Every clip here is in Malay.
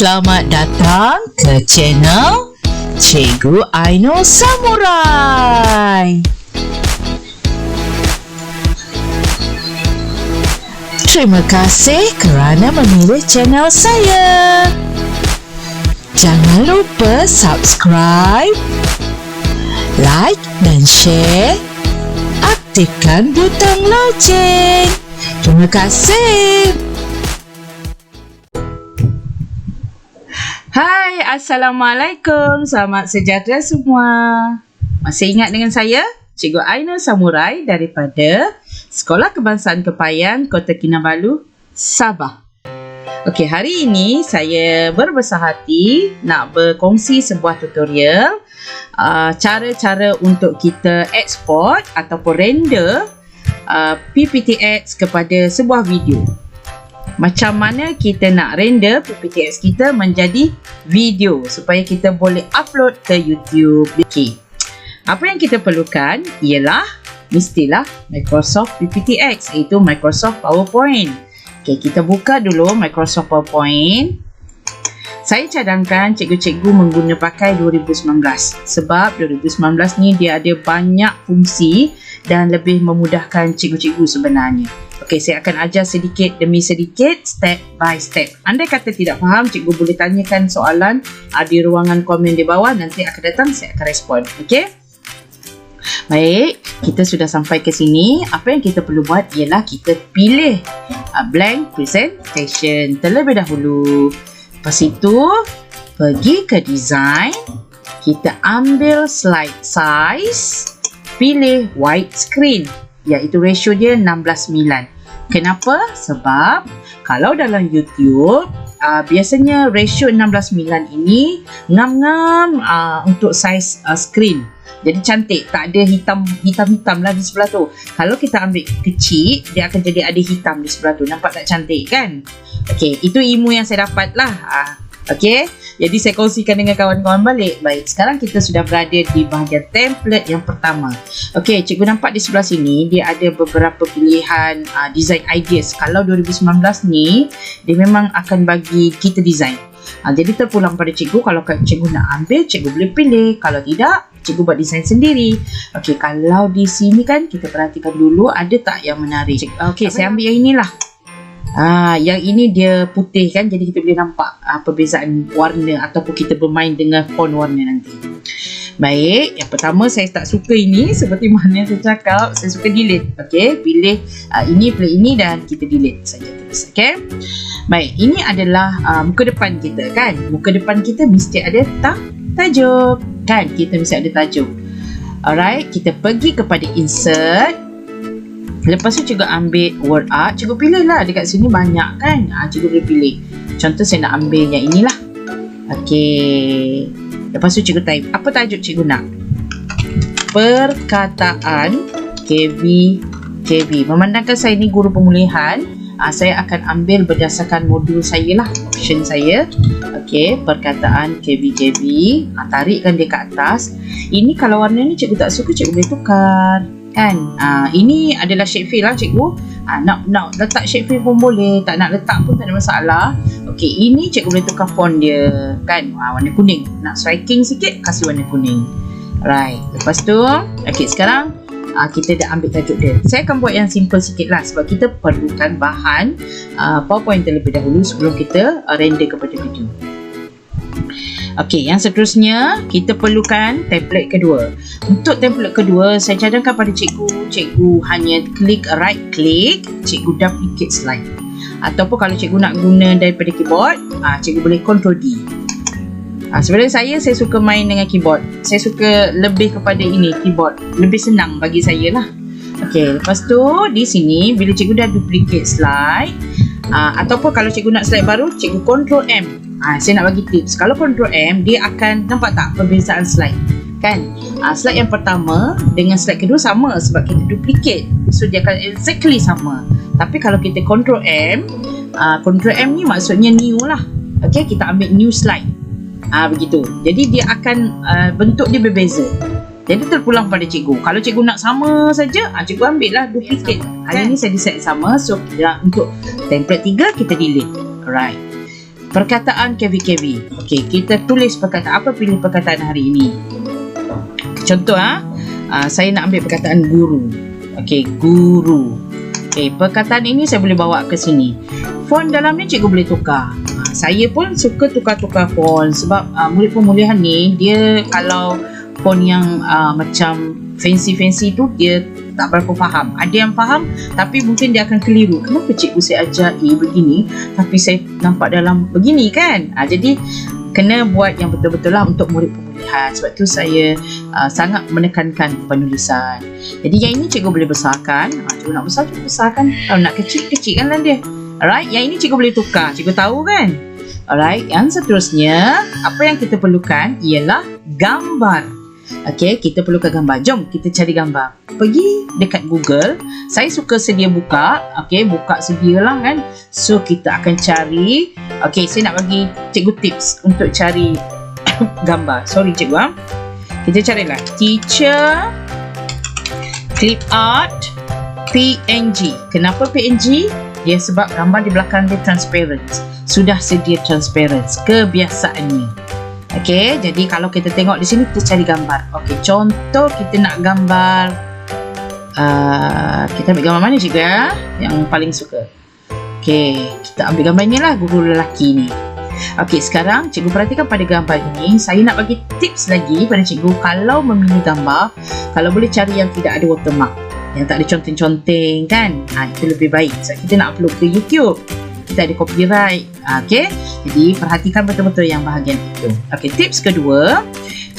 Selamat datang ke channel Cikgu Ainul Samurai. Terima kasih kerana memilih channel saya. Jangan lupa subscribe, like dan share. Aktifkan butang loceng. Terima kasih. Hai, Assalamualaikum. Selamat sejahtera semua. Masih ingat dengan saya, Cikgu Ainul Samurai daripada Sekolah Kebangsaan Kepayan, Kota Kinabalu, Sabah. Okey, hari ini saya berbesar hati nak berkongsi sebuah tutorial cara-cara untuk kita export ataupun render PPTX kepada sebuah video. Macam mana kita nak render PPTX kita menjadi video supaya kita boleh upload ke YouTube. Okey. Apa yang kita perlukan ialah mestilah Microsoft PPTX, iaitu Microsoft PowerPoint. Okey, kita buka dulu Microsoft PowerPoint. Saya cadangkan cikgu-cikgu mengguna pakai 2019 sebab 2019 ni dia ada banyak fungsi dan lebih memudahkan cikgu-cikgu sebenarnya. Okey, saya akan ajar sedikit demi sedikit, step by step. Andai kata tidak faham, cikgu boleh tanyakan soalan di ruangan komen di bawah. Nanti akan datang, saya akan respon. Okey? Baik, kita sudah sampai ke sini. Apa yang kita perlu buat ialah kita pilih blank presentation terlebih dahulu. Lepas itu, pergi ke design. Kita ambil slide size. Pilih widescreen, iaitu ratio dia 16:9. Kenapa? Sebab kalau dalam YouTube biasanya ratio 16:9 ini ngam-ngam untuk size screen. Jadi cantik, tak ada hitam-hitam lah di sebelah tu. Kalau kita ambil kecil, dia akan jadi ada hitam di sebelah tu. Nampak tak cantik kan? Okey, itu ilmu yang saya dapat lah. Okey, jadi saya kongsikan dengan kawan-kawan balik. Baik, sekarang kita sudah berada di bahagian template yang pertama. Okey, cikgu nampak di sebelah sini dia ada beberapa pilihan design ideas. Kalau 2019 ni dia memang akan bagi kita design. Jadi terpulang pada cikgu. Kalau cikgu nak ambil, cikgu boleh pilih. Kalau tidak, cikgu buat design sendiri. Okey, kalau di sini kan kita perhatikan dulu ada tak yang menarik. Okey, saya ambil yang inilah. Yang ini dia putih kan, jadi kita boleh nampak perbezaan warna ataupun kita bermain dengan font warna nanti. Baik, yang pertama saya tak suka ini, seperti mana saya cakap, saya suka delete. Okey, pilih ini, pilih ini dan kita delete saja terus. Okey. Baik, ini adalah muka depan kita kan. Muka depan kita mesti ada tajuk kan, kita mesti ada tajuk. Alright, kita pergi kepada insert. Lepas tu cikgu ambil word art. Cikgu pilih lah, dekat sini banyak kan. Cikgu boleh pilih. Contoh saya nak ambil yang inilah. Okey. Lepas tu cikgu type. Apa tajuk cikgu nak? Perkataan KB. Memandangkan saya ni guru pemulihan, saya akan ambil berdasarkan modul saya lah, option saya. Okey, perkataan KB. Tarikkan dia ke atas. Ini kalau warna ni cikgu tak suka, cikgu boleh tukar kan. Ini adalah shape fill lah cikgu. Nak letak shape fill pun boleh, tak nak letak pun tak ada masalah. Okey, ini cikgu boleh tukar font dia kan, warna kuning. Nak striking sikit, kasih warna kuning. Right, lepas tu okey, sekarang kita dah ambil tajuk dia. Saya akan buat yang simple sikit lah sebab kita perlukan bahan PowerPoint terlebih dahulu sebelum kita render kepada video. Okey, yang seterusnya kita perlukan template kedua. Untuk template kedua, saya cadangkan pada cikgu hanya klik right click, cikgu duplicate slide. Ataupun kalau cikgu nak guna daripada keyboard, cikgu boleh Ctrl D. Sebenarnya saya suka main dengan keyboard. Saya suka lebih kepada ini, keyboard. Lebih senang bagi saya lah. Okey, lepas tu di sini bila cikgu dah duplicate slide, ataupun kalau cikgu nak slide baru, cikgu Ctrl M. Saya nak bagi tips. Kalau Ctrl M, dia akan nampak tak perbezaan slide kan. Slide yang pertama dengan slide kedua sama sebab kita duplicate, so dia akan exactly sama. Tapi kalau kita Ctrl M ni maksudnya new lah. Okey, kita ambil new slide. Begitu. Jadi dia akan bentuk dia berbeza. Jadi terpulang pada cikgu. Kalau cikgu nak sama saja, cikgu ambil lah duplicate. Hari ni saya decide sama. So untuk template 3 kita delete. Alright. perkataan KV-KV. Okey, kita tulis perkataan apa, pilih perkataan hari ini. Contoh saya nak ambil perkataan guru. Okey, guru. Okey, perkataan ini saya boleh bawa ke sini. Font dalam ni cikgu boleh tukar. Saya pun suka tukar-tukar font sebab murid pemulihan ni dia kalau font yang macam fancy-fancy tu dia tak berapa faham. Ada yang faham tapi mungkin dia akan keliru. Kenapa cikgu saya ajar begini tapi saya nampak dalam begini kan? Jadi kena buat yang betul-betul lah untuk murid pemulihan. Sebab tu saya sangat menekankan penulisan. Jadi yang ini cikgu boleh besarkan. Cikgu nak besar, cikgu besarkan. Kalau nak kecil, kecilkanlah dia. Alright, yang ini cikgu boleh tukar. Cikgu tahu kan? Alright, yang seterusnya apa yang kita perlukan ialah gambar. Okey, kita perlukan gambar. Jom kita cari gambar. Pergi dekat Google. Saya suka sedia buka. Okey, buka sedialah kan. So kita akan cari. Okey, saya nak bagi cikgu tips untuk cari gambar. Sorry cikgu Kita carilah teacher clip art PNG. Kenapa PNG? Dia sebab gambar di belakang dia transparent. Sudah sedia transparent kebiasaannya. Okey, jadi kalau kita tengok di sini kita cari gambar. Okey, contoh kita nak gambar kita ambil gambar mana cikgu yang paling suka. Okey, kita ambil gambar ni lah, guru lelaki ni. Okey, sekarang cikgu perhatikan pada gambar ini. Saya nak bagi tips lagi pada cikgu kalau memilih gambar, kalau boleh cari yang tidak ada watermark, yang tak ada conteng-conteng kan. Itu lebih baik sebab kita nak upload ke YouTube, kita ada copyright. Okey, jadi perhatikan betul-betul yang bahagian itu. Okey, tips kedua,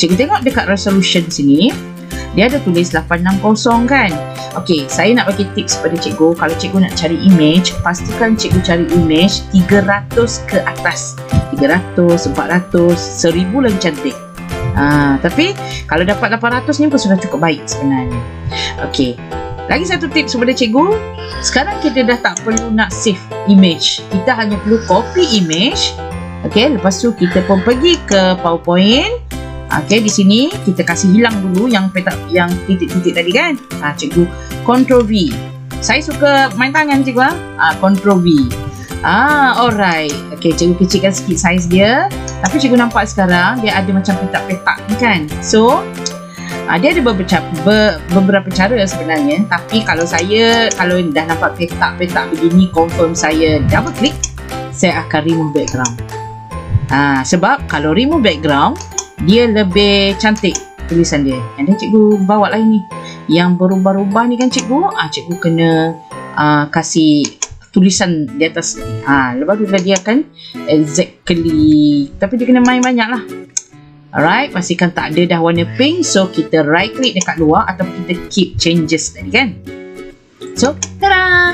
cikgu tengok dekat resolution sini dia ada tulis 860 kan. Okey, saya nak bagi tips pada cikgu. Kalau cikgu nak cari image, pastikan cikgu cari image 300 ke atas. 300, 400, 1000 lagi cantik. Tapi kalau dapat 800 ni pun sudah cukup baik sebenarnya. Okey, lagi satu tips kepada cikgu. Sekarang kita dah tak perlu nak save image. Kita hanya perlu copy image. Okey, lepas tu kita pun pergi ke PowerPoint. Okey, di sini kita kasih hilang dulu yang petak, yang titik-titik tadi kan. Cikgu Ctrl V. Saya suka main tangan cikgu Ctrl V. Alright. Okey, cikgu kecilkan sikit saiz dia. Tapi cikgu nampak sekarang dia ada macam petak-petak ni kan. So dia ada beberapa cara sebenarnya. Tapi kalau dah nampak petak-petak begini, confirm saya double click, saya akan remove background. Sebab kalau remove background dia lebih cantik tulisan dia. And then cikgu bawa lah ini yang berubah-ubah ni kan cikgu. Cikgu kena kasih tulisan di atas ni. Lepas tu dia akan exactly, tapi dia kena main banyak lah. Alright, pastikan tak ada dah warna pink. So kita right click dekat luar ataupun kita keep changes tadi kan. So tada,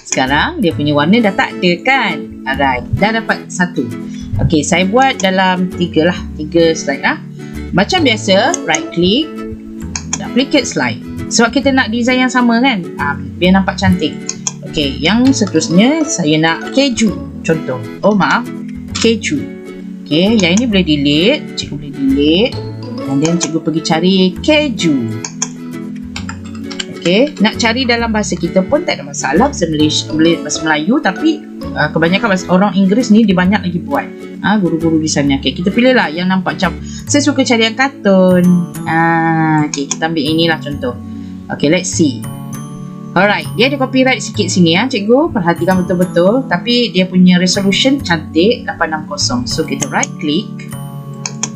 sekarang dia punya warna dah tak ada kan. Alright, dah dapat satu. Okey, saya buat dalam 3 slide Macam biasa, right click, duplicate slide. Sebab kita nak design yang sama kan, biar nampak cantik. Okey, yang seterusnya saya nak keju. Contoh, keju. Okey, yang ini boleh delete, cikgu boleh delete. And then cikgu pergi cari keju. Okey, nak cari dalam bahasa kita pun tak ada masalah. Bahasa Melayu, tapi kebanyakan bahasa orang Inggeris ni dia banyak lagi buat. Guru-guru di sana. Okey, kita pilih lah yang nampak macam saya suka cari yang kartun. Okey, kita ambil inilah contoh. Okey, let's see. Alright, dia ada copyright sikit sini cikgu. Perhatikan betul-betul. Tapi dia punya resolution cantik 860. So kita right click,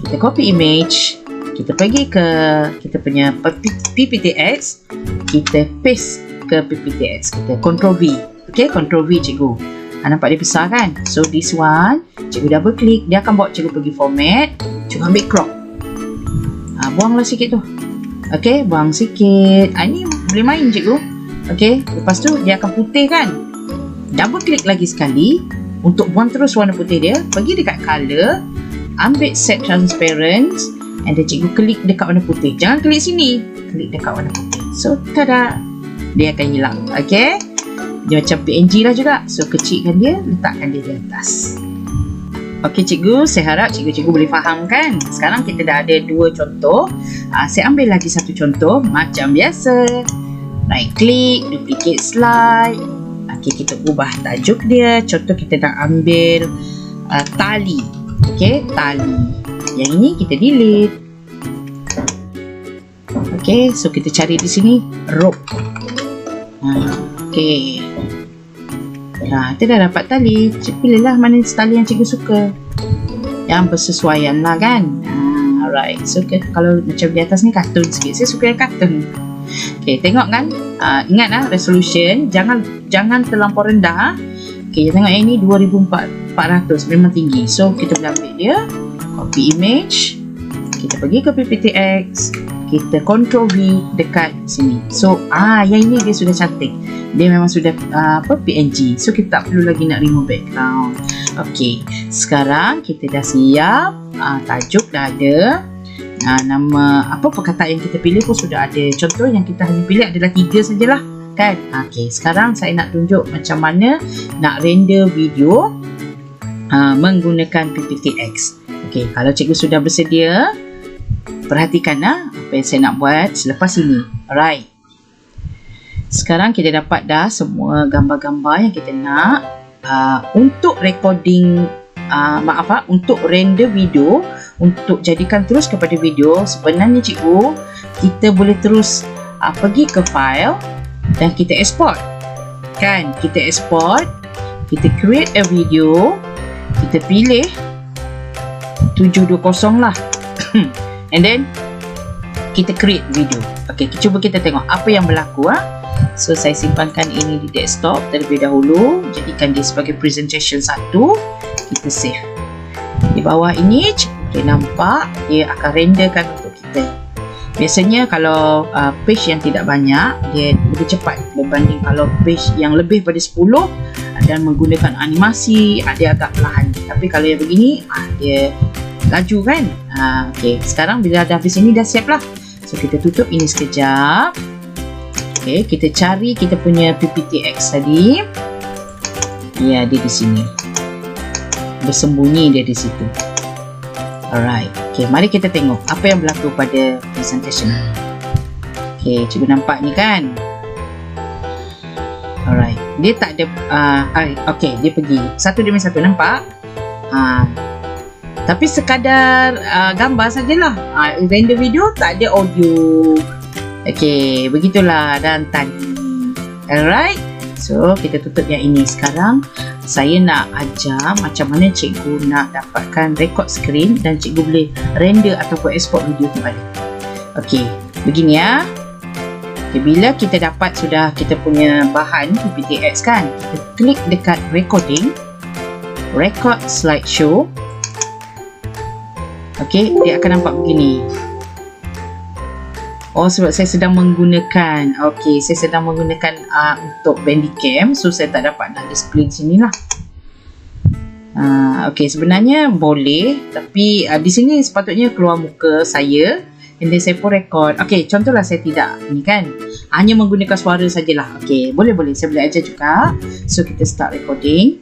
kita copy image, kita pergi ke kita punya PPTX, kita paste ke PPTX, kita Ctrl V. Okey, Ctrl V cikgu. Nampak dia besar kan? So this one, cikgu double click, dia akan bawa cikgu pergi format. Cikgu ambil crop. Buanglah sikit tu. Okey, buang sikit. Ini boleh main cikgu. Okey, lepas tu dia akan putih kan? Double click lagi sekali untuk buang terus warna putih dia. Pergi dekat color, ambil set transparent, and then cikgu klik dekat warna putih. Jangan klik sini, klik dekat warna putih. So tada, dia akan hilang. Okey, dia macam PNG lah juga. So kecilkan dia, letakkan dia di atas. Okey cikgu, saya harap cikgu-cikgu boleh faham kan. Sekarang kita dah ada 2 contoh. Saya ambil lagi satu contoh macam biasa. Right click, duplicate slide. Okey, kita ubah tajuk dia. Contoh kita nak ambil tali. Okey, tali. Yang ini kita delete. Okey, so kita cari di sini rope. Okey. Kita dah dapat tali. Pilihlah mana tali yang cikgu suka. Yang bersesuaian lah kan. Alright. So kalau macam di atas ni kartun sikit. Saya suka yang kartun. Okey, tengok kan. Ingat lah resolution. Jangan terlampau rendah. Okey, tengok yang ini 2400. Memang tinggi. So kita boleh ambil dia. Copy image. Kita pergi ke PPTX. Kita Ctrl V dekat sini. So yang ini dia sudah cantik. Dia memang sudah PNG. So kita tak perlu lagi nak remove background. Okey, sekarang kita dah siap. Tajuk dah ada. Nama perkataan yang kita pilih pun sudah ada. Contoh yang kita hanya pilih adalah 3 sajalah kan. Okey, sekarang saya nak tunjuk macam mana nak render video menggunakan PPTX. Okey, kalau cikgu sudah bersedia, perhatikanlah apa yang saya nak buat selepas ini. Alright. Sekarang kita dapat dah semua gambar-gambar yang kita nak untuk recording, untuk render video, untuk jadikan terus kepada video. Sebenarnya cikgu, kita boleh terus pergi ke file dan kita export. Kan, kita export, kita create a video, kita pilih 720 lah. And then kita create video. Okey, cuba kita tengok apa yang berlaku. So saya simpankan ini di desktop terlebih dahulu. Jadikan dia sebagai presentation 1. Kita save. Di bawah ini boleh nampak dia akan renderkan untuk kita. Biasanya kalau page yang tidak banyak, dia lebih cepat berbanding kalau page yang lebih pada 10 dan menggunakan animasi, dia agak perlahan. Tapi kalau yang begini, dia laju kan. Okey, sekarang bila dah habis ini dah siap lah. So kita tutup ini sekejap. Okey, kita cari kita punya PPTX tadi. Ya, dia di sini. Bersembunyi dia di situ. Alright. Okey, mari kita tengok apa yang berlaku pada presentation. Okey, cikgu nampak ni kan. Alright. Dia tak ada okey, dia pergi satu demi satu, nampak? Tapi sekadar gambar sajalah. Render video tak ada audio. Okey, begitulah dan tadi. Alright. So, kita tutup yang ini. Sekarang saya nak ajar macam mana cikgu nak dapatkan record screen dan cikgu boleh render ataupun export video kembali. Okey, begini ya. Okay, bila kita dapat sudah kita punya bahan PPTX kan, kita klik dekat recording, record slideshow. Okey, dia akan nampak begini. Oh, sebab saya sedang menggunakan saya sedang menggunakan untuk Bandicam, so saya tak dapat nak display di sini lah. Okey, sebenarnya boleh, tapi di sini sepatutnya keluar muka saya and then saya pun record. Okey, contohlah saya tidak ni kan, hanya menggunakan suara sajalah. Okey, boleh saya boleh ajar juga. So kita start recording.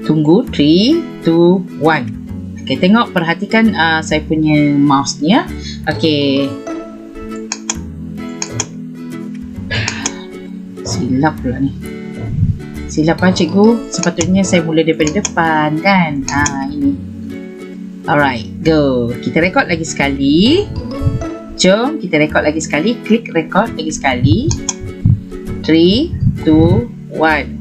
Tunggu 3, 2, 1. Okay, tengok, perhatikan saya punya mouse ni ya. Okey. Silap pula ni. Silap cikgu. Sepatutnya saya mula daripada depan kan. Ini. Alright, go. Kita record lagi sekali. Jom kita record lagi sekali. Klik record lagi sekali. 3, 2, 1.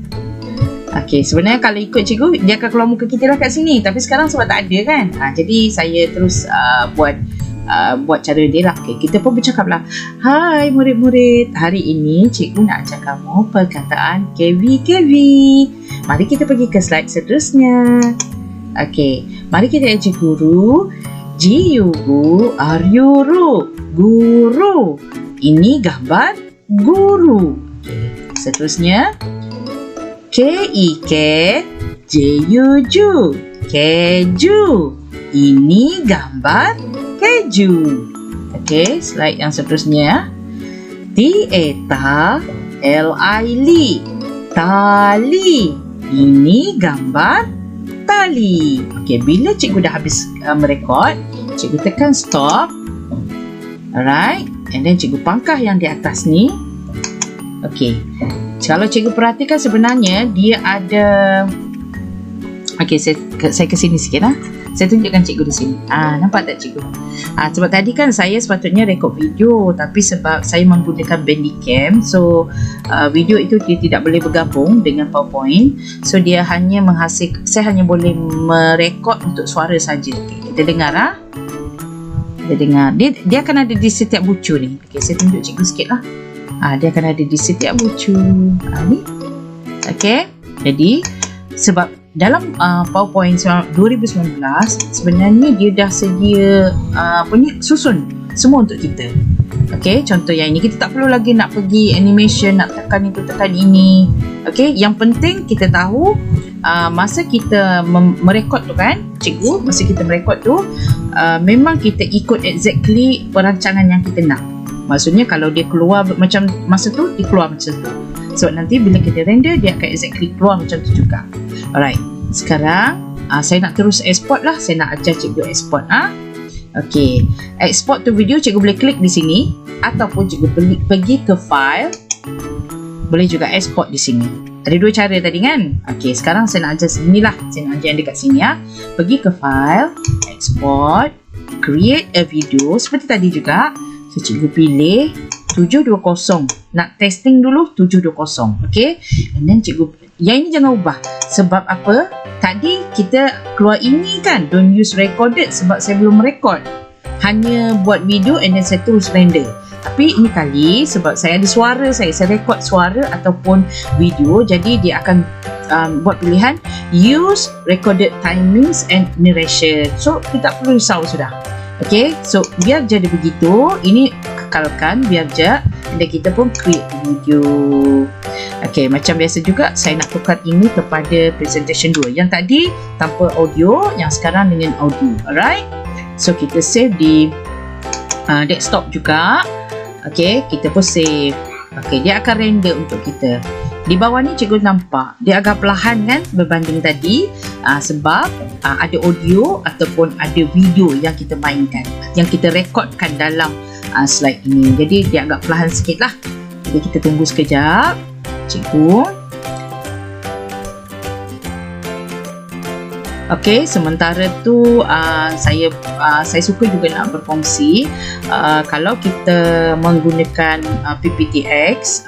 Okey, sebenarnya kalau ikut cikgu, dia akan keluar muka kita lah kat sini. Tapi sekarang sebab tak ada kan. Jadi saya terus buat cara dia lah. Okey, kita pun bercakap lah. Hai murid-murid, hari ini cikgu nak ajar kamu perkataan KV. Mari kita pergi ke slide seterusnya. Okey, mari kita ajar guru. G-U-Gu, R-U-Ru, guru. Ini gambar guru. Okey, seterusnya. K-I-K, J-U-Ju, keju. Ini gambar keju. Okey, slide yang seterusnya. T-E-T-A, L-I-Li, tali. Ini gambar tali. Okey, bila cikgu dah habis merekod, cikgu tekan stop. Alright, and then cikgu pangkah yang di atas ni. Okey, kalau cikgu perhatikan sebenarnya dia ada Okey, saya ke sini sikit lah. Saya tunjukkan cikgu di sini. Nampak tak cikgu? Sebab tadi kan saya sepatutnya rekod video, tapi sebab saya menggunakan Bandicam, so video itu dia tidak boleh bergabung dengan PowerPoint. So dia hanya saya hanya boleh merekod untuk suara saja. Okay, kita dengar Kita dengar. Dia akan ada di setiap bucu ni. Okey, saya tunjuk cikgu sikit lah. Dia akan ada di setiap bucu. Ni. Okey. Jadi sebab dalam PowerPoint 2019 sebenarnya dia dah sedia susun semua untuk kita. Okey, contoh yang ini kita tak perlu lagi nak pergi animation, nak tekan itu tekan ini. Okey, yang penting kita tahu masa kita merekod tu kan, cikgu, masa kita merekod tu memang kita ikut exactly perancangan yang kita nak. Maksudnya kalau dia keluar macam masa tu, dia keluar macam tu. So nanti bila kita render, dia akan exactly keluar macam tu juga. Alright, sekarang saya nak terus export lah. Saya nak ajar cikgu export. Okay, export to video, cikgu boleh klik di sini ataupun cikgu pergi ke file. Boleh juga export di sini. Ada dua cara tadi kan. Okay, sekarang saya nak ajar sini lah. Saya nak ajar yang dekat sini Pergi ke file, export, create a video seperti tadi juga. So cikgu pilih 720. Nak testing dulu 720. Okay, and then cikgu, yang ini jangan ubah. Sebab apa? Tadi kita keluar ini kan, don't use recorded, sebab saya belum record, hanya buat video and then saya terus render. Tapi ini kali sebab saya ada suara, saya record suara ataupun video, jadi dia akan buat pilihan use recorded timings and narration. So kita tak perlu risau sudah. Okay, so biar jadi begitu, ini kekalkan biar je, dan kita pun create video. Okay, macam biasa juga saya nak tukar ini kepada presentation 2. Yang tadi tanpa audio, yang sekarang dengan audio. Alright, so kita save di desktop juga. Okay, kita pun save. Okay, dia akan render untuk kita. Di bawah ni cikgu nampak dia agak perlahan kan berbanding tadi, sebab ada audio ataupun ada video yang kita mainkan, yang kita rekodkan dalam slide ini. Jadi dia agak perlahan sikit lah. Jadi kita tunggu sekejap cikgu. Okey, sementara tu saya suka juga nak berkongsi, kalau kita menggunakan PPTX,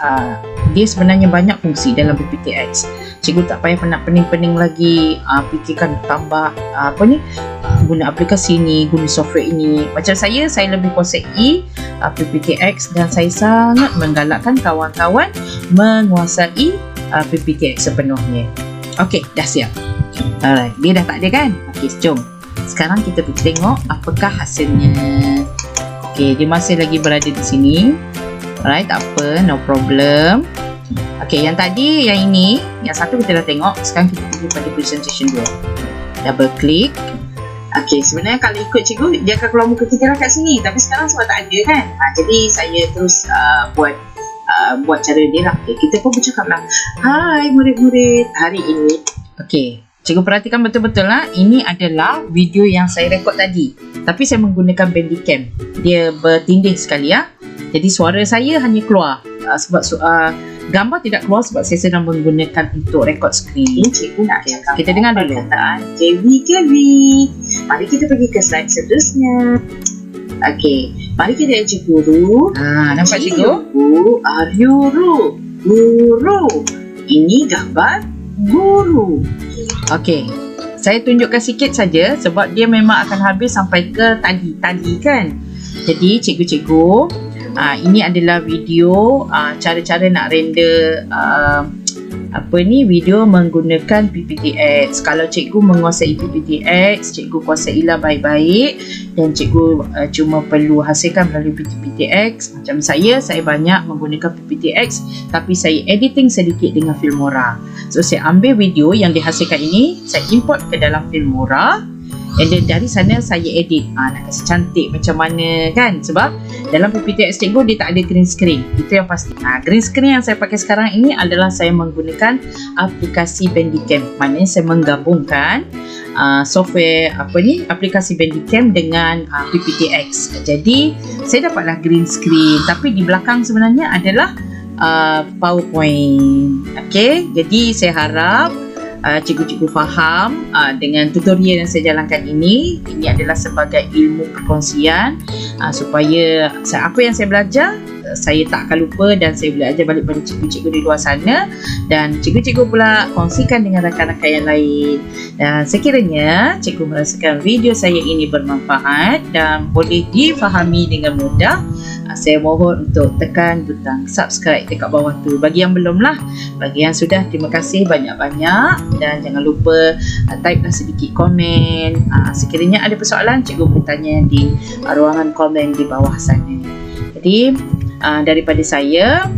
dia sebenarnya banyak fungsi dalam PPTX. Cikgu tak payah nak pening-pening lagi fikirkan tambah guna aplikasi ni, guna software ini. Macam saya lebih kuasai PPTX dan saya sangat menggalakkan kawan-kawan menguasai PPTX sepenuhnya. Okey, dah siap. Alright, dia dah tak ada kan? Okey, jom. Sekarang kita pergi tengok apakah hasilnya. Okey, dia masih lagi berada di sini. Alright, tak apa, no problem. Okey, yang tadi, yang ini, yang satu kita dah tengok. Sekarang kita pergi pada presentation 2. Double click. Okey, sebenarnya kalau ikut cikgu, dia akan keluar muka kita kat sini. Tapi sekarang sebab tak ada kan? Jadi saya terus buat cara dia lah. Okay, kita pun bercakap lah. Hai murid-murid, hari ini. Okey, cikgu perhatikan betul-betul lah. Ini adalah video yang saya rekod tadi, tapi saya menggunakan Bandicam. Dia bertindih sekali Jadi suara saya hanya keluar sebab gambar tidak keluar sebab saya sedang menggunakan untuk rekod skrin. Cikgu nak cakap, kita dengar dulu perkataan KV. Mari kita pergi ke slide seterusnya. Okey, mari kita cek guru. Nampak cikgu? Guru. Ini gambar guru. Okey, saya tunjukkan sikit saja sebab dia memang akan habis sampai ke tadi kan. Jadi cikgu-cikgu, ini adalah video cara-cara nak render video menggunakan PPTX. Kalau cikgu menguasai PPTX, cikgu kuasailah baik-baik, dan cikgu cuma perlu hasilkan melalui PPTX. Macam saya banyak menggunakan PPTX, tapi saya editing sedikit dengan Filmora. So saya ambil video yang dihasilkan ini, saya import ke dalam Filmora, and then dari sana saya edit. Nak kasi cantik macam mana kan, sebab dalam PPTX cikgu dia tak ada green screen, itu yang pasti. Green screen yang saya pakai sekarang ini adalah saya menggunakan aplikasi Bandicam. Maknanya saya menggabungkan software aplikasi Bandicam dengan PPTX. Jadi saya dapatlah green screen, tapi di belakang sebenarnya adalah PowerPoint. Okey, jadi saya harap cikgu-cikgu faham dengan tutorial yang saya jalankan ini. Ini adalah sebagai ilmu perkongsian supaya apa yang saya belajar saya tak akan lupa dan saya boleh ajar balik pada cikgu-cikgu di luar sana, dan cikgu-cikgu pula kongsikan dengan rakan-rakan yang lain. Dan sekiranya cikgu merasakan video saya ini bermanfaat dan boleh difahami dengan mudah, saya mohon untuk tekan butang subscribe dekat bawah tu. Bagi yang belum lah, bagi yang sudah, terima kasih banyak-banyak, dan jangan lupa type lah sedikit komen. Sekiranya ada persoalan, cikgu boleh tanya di ruangan komen di bawah sana. Jadi daripada saya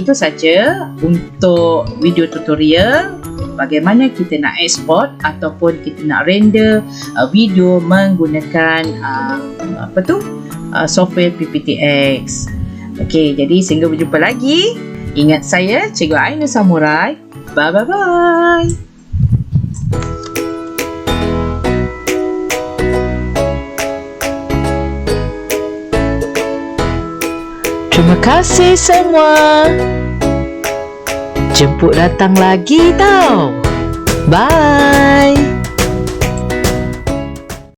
itu saja untuk video tutorial bagaimana kita nak export ataupun kita nak render video menggunakan software PPTX. Okey, jadi sehingga berjumpa lagi. Ingat saya, Cikgu Aina Samurai. Bye bye bye. Terima kasih semua. Jemput datang lagi tau. Bye.